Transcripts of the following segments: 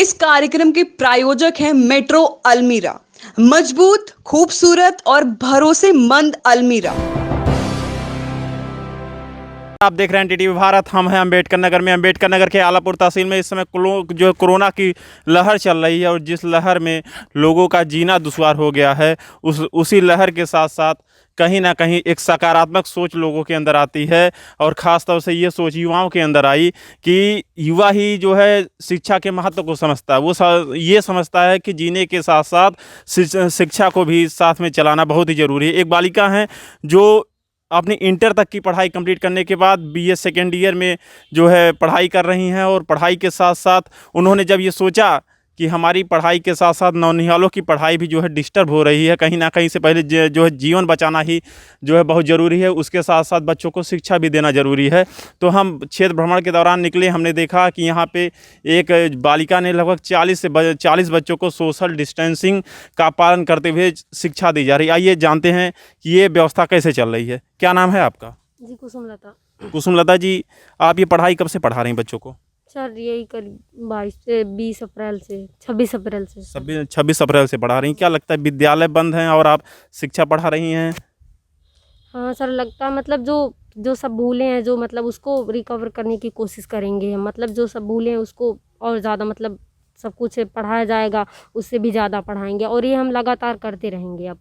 इस कार्यक्रम के प्रायोजक हैं मेट्रो अलमीरा, मजबूत, खूबसूरत और भरोसेमंद अलमीरा। आप देख रहे हैं एनडीटीवी भारत। हम हैं अंबेडकर नगर में। अंबेडकर नगर के आलापुर तहसील में इस समय जो कोरोना की लहर चल रही है और जिस लहर में लोगों का जीना दुश्वार हो गया है, उसी लहर के साथ साथ कहीं ना कहीं एक सकारात्मक सोच लोगों के अंदर आती है और ख़ास तौर से ये सोच युवाओं के अंदर आई कि युवा ही जो है शिक्षा के महत्व को समझता है। वो ये समझता है कि जीने के साथ साथ शिक्षा को भी साथ में चलाना बहुत ही ज़रूरी है। एक बालिका हैं जो अपनी इंटर तक की पढ़ाई कंप्लीट करने के बाद बीए सेकेंड ईयर में जो है पढ़ाई कर रही हैं और पढ़ाई के साथ साथ उन्होंने जब ये सोचा कि हमारी पढ़ाई के साथ साथ नौनिहालों की पढ़ाई भी जो है डिस्टर्ब हो रही है, कहीं ना कहीं से पहले जो है जीवन बचाना ही जो है बहुत ज़रूरी है, उसके साथ साथ बच्चों को शिक्षा भी देना ज़रूरी है। तो हम क्षेत्र भ्रमण के दौरान निकले, हमने देखा कि यहाँ पे एक बालिका ने लगभग 40 बच्चों को सोशल डिस्टेंसिंग का पालन करते हुए शिक्षा दी जा रही है। आइए जानते हैं कि ये व्यवस्था कैसे चल रही है। क्या नाम है आपका? जी कुसुमलता। कुसुमलता जी, आप ये पढ़ाई कब से पढ़ा रही हैं बच्चों को? सर यही करीब 22 से 20 अप्रैल से 26 अप्रैल से। 26 अप्रैल से पढ़ा रही हैं। क्या लगता है विद्यालय बंद हैं और आप शिक्षा पढ़ा रही हैं? हाँ सर, लगता है मतलब जो सब भूले हैं, जो मतलब उसको रिकवर करने की कोशिश करेंगे हम। मतलब जो सब भूले हैं उसको और ज़्यादा मतलब सब कुछ पढ़ाया जाएगा, उससे भी ज़्यादा पढ़ाएंगे और ये हम लगातार करते रहेंगे। अब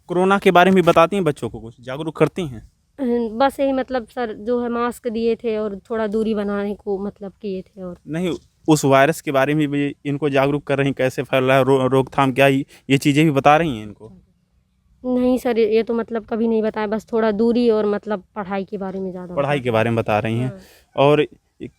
कोरोना के बारे में बताती हैं बच्चों को, कुछ जागरूक करती हैं? बस यही मतलब सर जो है मास्क दिए थे और थोड़ा दूरी बनाने को मतलब किए थे। और नहीं, उस वायरस के बारे में भी इनको जागरूक कर रही हैं, कैसे फैल रहा है, रोकथाम क्या, ये चीज़ें भी बता रही हैं इनको? नहीं सर, ये तो मतलब कभी नहीं बताया, बस थोड़ा दूरी और मतलब पढ़ाई के बारे में ज़्यादा। पढ़ाई के बारे में बता रही हैं। हाँ। और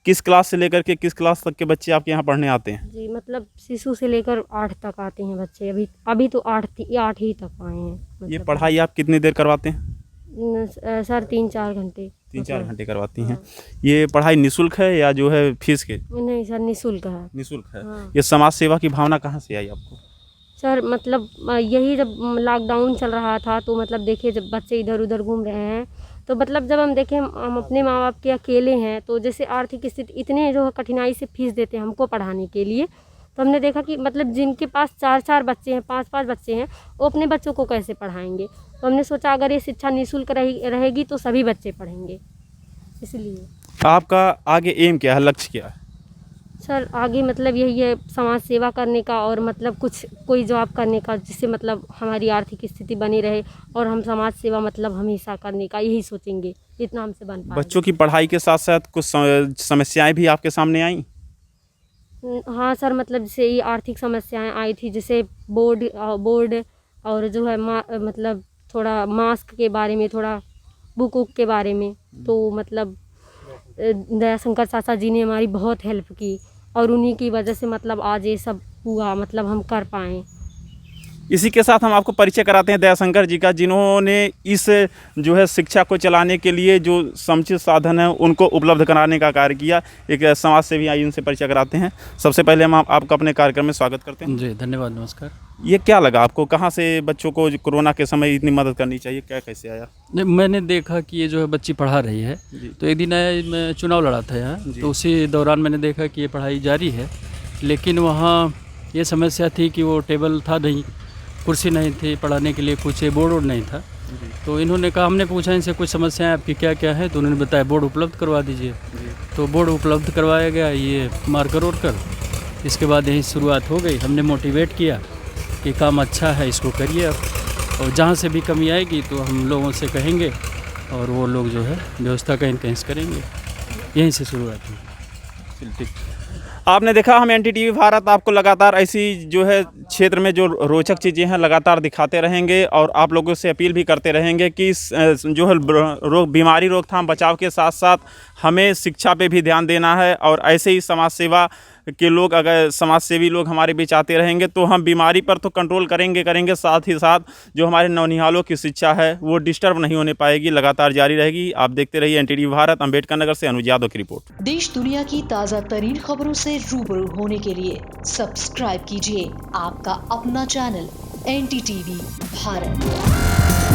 किस क्लास से लेकर के किस क्लास तक के बच्चे आपके यहाँ पढ़ने आते हैं? जी मतलब शिशु से लेकर 8 तक आते हैं बच्चे। अभी तो 8 ही तक आए हैं। ये मतलब पढ़ाई आप कितनी देर करवाते हैं? सर 3-4 घंटे। 3-4 घंटे करवाती हैं। हाँ। ये पढ़ाई निःशुल्क है या जो है फीस के? नहीं सर, निःशुल्क है। निःशुल्क है। हाँ। ये समाज सेवा की भावना कहाँ से आई आपको? सर मतलब यही जब लॉकडाउन चल रहा था तो मतलब देखिए जब बच्चे इधर उधर घूम रहे हैं तो मतलब जब हम देखें हम अपने माँ बाप के अकेले हैं, तो जैसे आर्थिक स्थिति इतने जो है कठिनाई से फीस देते हैं हमको पढ़ाने के लिए, तो हमने देखा कि मतलब जिनके पास 4-4 बच्चे हैं, 5-5 बच्चे हैं, वो अपने बच्चों को कैसे पढ़ाएंगे। तो हमने सोचा अगर ये शिक्षा निःशुल्क रहेगी तो सभी बच्चे पढ़ेंगे, इसलिए। आपका आगे एम क्या है, लक्ष्य क्या है? सर आगे मतलब यही है समाज सेवा करने का और मतलब कोई जॉब करने का, जिससे मतलब हमारी आर्थिक स्थिति बनी रहे और हम समाज सेवा मतलब हमेशा करने का यही सोचेंगे, जितना हमसे बन पाए। बच्चों की पढ़ाई के साथ साथ कुछ समस्याएं भी आपके सामने आई? हाँ सर, मतलब जैसे ये आर्थिक समस्याएं आई थी, जैसे बोर्ड और जो है मतलब थोड़ा मास्क के बारे में, थोड़ा बुक के बारे में। तो मतलब दयाशंकर चाचा जी ने हमारी बहुत हेल्प की और उन्हीं की वजह से मतलब आज ये सब हुआ, मतलब हम कर पाएँ। इसी के साथ हम आपको परिचय कराते हैं दयाशंकर जी का, जिन्होंने इस जो है शिक्षा को चलाने के लिए जो समुचित साधन है उनको उपलब्ध कराने का कार्य किया। एक समाज सेवी आई, उनसे परिचय कराते हैं। सबसे पहले हम आपका अपने कार्यक्रम में स्वागत करते हैं। जी धन्यवाद, नमस्कार। ये क्या लगा आपको, कहाँ से बच्चों को कोरोना के समय इतनी मदद करनी चाहिए, क्या कैसे आया? नहीं, मैंने देखा कि ये जो है बच्ची पढ़ा रही है, तो एक दिन आया, मैं चुनाव लड़ा था यहाँ, तो उसी दौरान मैंने देखा कि ये पढ़ाई जारी है, लेकिन वहाँ ये समस्या थी कि वो टेबल था नहीं, कुर्सी नहीं थी पढ़ाने के लिए, कुछ बोर्ड नहीं था। तो इन्होंने कहा, हमने पूछा इनसे कुछ समस्याएं आपकी क्या क्या है, तो उन्होंने बताया बोर्ड उपलब्ध करवा दीजिए। तो बोर्ड उपलब्ध करवाया गया, ये मार्कर कर। इसके बाद यही शुरुआत हो गई। हमने मोटिवेट किया कि काम अच्छा है, इसको करिए आप, और जहाँ से भी कमी आएगी तो हम लोगों से कहेंगे और वो लोग जो है व्यवस्था का इनकेंस करेंगे। यहीं से शुरुआत हुई। ठीक। आपने देखा, हम एनडीटीवी भारत आपको लगातार ऐसी जो है क्षेत्र में जो रोचक चीज़ें हैं लगातार दिखाते रहेंगे और आप लोगों से अपील भी करते रहेंगे कि जो है बीमारी रोकथाम बचाव के साथ साथ हमें शिक्षा पे भी ध्यान देना है। और ऐसे ही समाज सेवा के लोग, अगर समाज सेवी लोग हमारे बीच आते रहेंगे तो हम बीमारी पर तो कंट्रोल करेंगे, साथ ही साथ जो हमारे नौनिहालों की शिक्षा है वो डिस्टर्ब नहीं होने पाएगी, लगातार जारी रहेगी। आप देखते रहिए एनडीटीवी भारत। अंबेडकर नगर से अनुज यादव की रिपोर्ट। देश दुनिया की ताज़ा तरीन खबरों से रूबरू होने के लिए सब्सक्राइब कीजिए आपका अपना चैनल एनडीटीवी भारत।